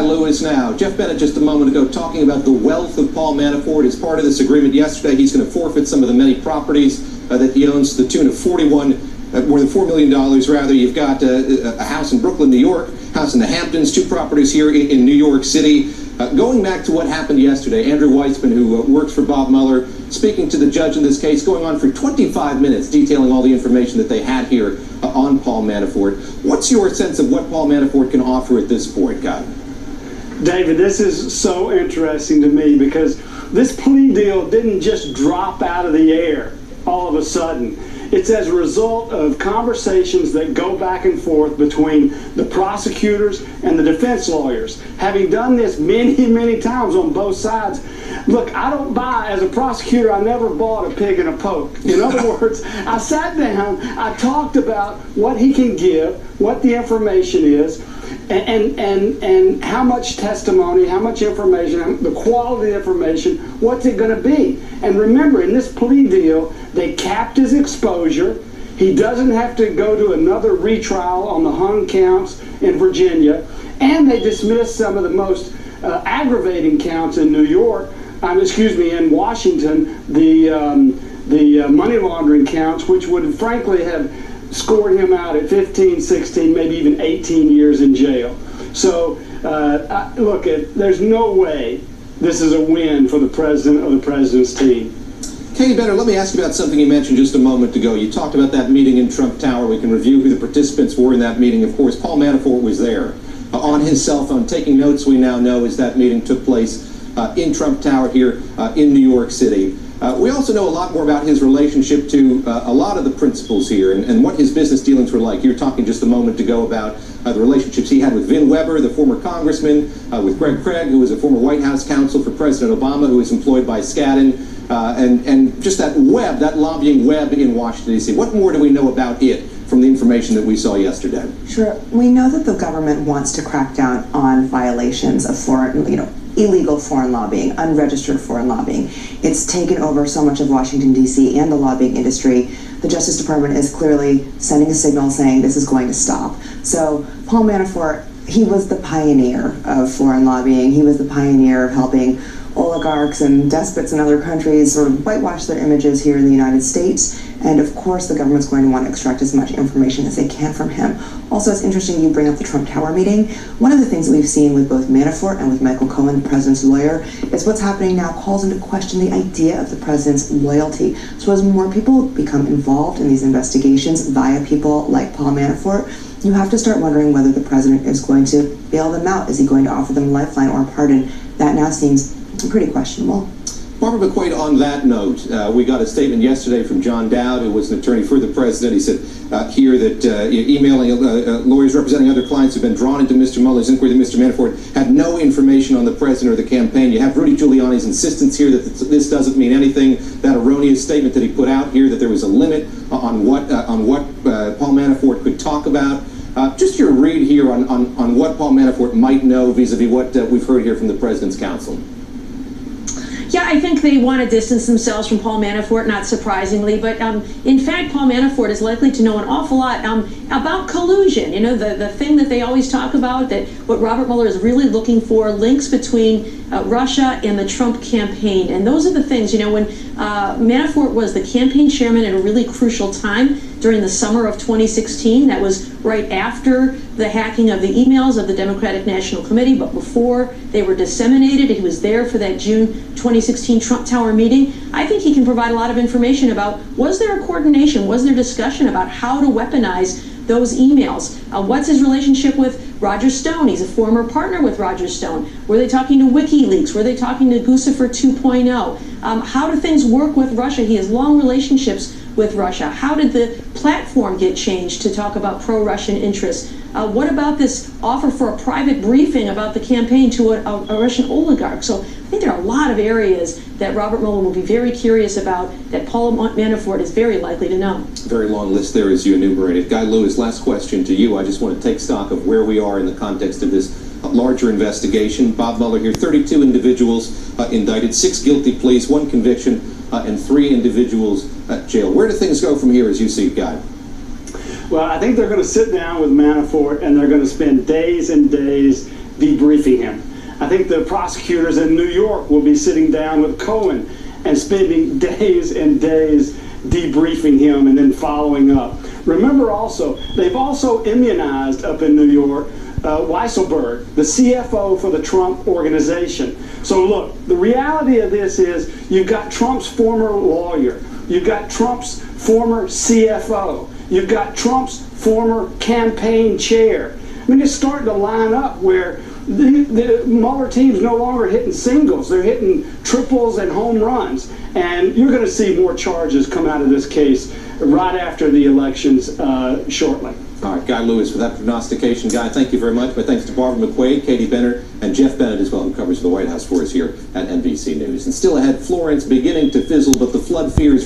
Lewis now. Jeff Bennett just a moment ago talking about the wealth of Paul Manafort. As part of this agreement yesterday, he's going to forfeit some of the many properties that he owns to the tune of more than $4 million rather. You've got a house in Brooklyn, New York, house in the Hamptons, 2 properties here in New York City. Going back to what happened yesterday, Andrew Weitzman, who works for Bob Mueller, speaking to the judge in this case, going on for 25 minutes, detailing all the information that they had here on Paul Manafort. What's your sense of what Paul Manafort can offer at this point, Guy? David, this is so interesting to me because this plea deal didn't just drop out of the air all of a sudden. It's as a result of conversations that go back and forth between the prosecutors and the defense lawyers. Having done this many, many times on both sides, look, I don't buy, as a prosecutor, I never bought a pig in a poke. In other words, I sat down, I talked about what he can give, what the information is, and how much testimony, how much information, the quality of information, what's it going to be? And remember, in this plea deal, they capped his exposure. He doesn't have to go to another retrial on the hung counts in Virginia, and they dismissed some of the most aggravating counts in New York, in Washington, the money laundering counts, which would frankly have scored him out at 15, 16, maybe even 18 years in jail. So, look, there's no way this is a win for the president or the president's team. Katie Bennett, let me ask you about something you mentioned just a moment ago. You talked about that meeting in Trump Tower. We can review who the participants were in that meeting. Of course, Paul Manafort was there on his cell phone taking notes, we now know, as that meeting took place in Trump Tower here in New York City. We also know a lot more about his relationship to a lot of the principals here and what his business dealings were like. You were talking just a moment ago about the relationships he had with Vin Weber, the former congressman, with Greg Craig, who was a former White House counsel for President Obama, who was employed by Skadden, and just that web, that lobbying web in Washington, D.C. What more do we know about it from the information that we saw yesterday? Sure. We know that the government wants to crack down on violations of illegal foreign lobbying, unregistered foreign lobbying. It's taken over so much of Washington, D.C. and the lobbying industry. The Justice Department is clearly sending a signal saying this is going to stop. So Paul Manafort, he was the pioneer of foreign lobbying. He was the pioneer of helping oligarchs and despots in other countries sort of whitewash their images here in the United States. And of course, the government's going to want to extract as much information as they can from him. Also, it's interesting you bring up the Trump Tower meeting. One of the things that we've seen with both Manafort and with Michael Cohen, the president's lawyer, is what's happening now calls into question the idea of the president's loyalty. So as more people become involved in these investigations via people like Paul Manafort, you have to start wondering whether the president is going to bail them out. Is he going to offer them a lifeline or a pardon? That now seems pretty questionable. Barbara McQuade, on that note, we got a statement yesterday from John Dowd, who was an attorney for the president. He said here that emailing lawyers representing other clients who've been drawn into Mr. Mueller's inquiry that Mr. Manafort had no information on the president or the campaign. You have Rudy Giuliani's insistence here that this doesn't mean anything. That erroneous statement that he put out here that there was a limit on what Paul Manafort could talk about. Just your read here on what Paul Manafort might know vis-a-vis what we've heard here from the president's counsel. Yeah, I think they want to distance themselves from Paul Manafort, not surprisingly. But in fact, Paul Manafort is likely to know an awful lot about collusion. You know, the thing that they always talk about, that what Robert Mueller is really looking for, links between Russia and the Trump campaign. And those are the things, you know, when Manafort was the campaign chairman at a really crucial time during the summer of 2016. That was right after the hacking of the emails of the Democratic National Committee, but before they were disseminated. He was there for that June 2016 Trump Tower meeting. I think he can provide a lot of information about, was there a coordination, was there discussion about how to weaponize those emails? What's his relationship with Roger Stone? He's a former partner with Roger Stone. Were they talking to WikiLeaks? Were they talking to Guccifer 2.0? How do things work with Russia? He has long relationships with Russia. How did the platform get changed to talk about pro-Russian interests? What about this offer for a private briefing about the campaign to a Russian oligarch? So I think there are a lot of areas that Robert Mueller will be very curious about, that Paul Manafort is very likely to know. Very long list there as you enumerated. Guy Lewis, last question to you. I just want to take stock of where we are in the context of this larger investigation. Bob Mueller here, 32 individuals indicted, 6 guilty pleas, 1 conviction, and 3 individuals jailed. Where do things go from here as you see it, Guy? Well, I think they're going to sit down with Manafort and they're going to spend days and days debriefing him. I think the prosecutors in New York will be sitting down with Cohen and spending days and days debriefing him and then following up. Remember also, they've also immunized up in New York Weisselberg, the CFO for the Trump organization. So look, the reality of this is you've got Trump's former lawyer, you've got Trump's former CFO, you've got Trump's former campaign chair. I mean, it's starting to line up where the Mueller team's no longer hitting singles. They're hitting triples and home runs. And you're going to see more charges come out of this case right after the elections shortly. All right, Guy Lewis, for that prognostication, Guy, thank you very much. My thanks to Barbara McQuade, Katie Bennett, and Jeff Bennett as well, who covers the White House for us here at NBC News. And still ahead, Florence beginning to fizzle, but the flood fears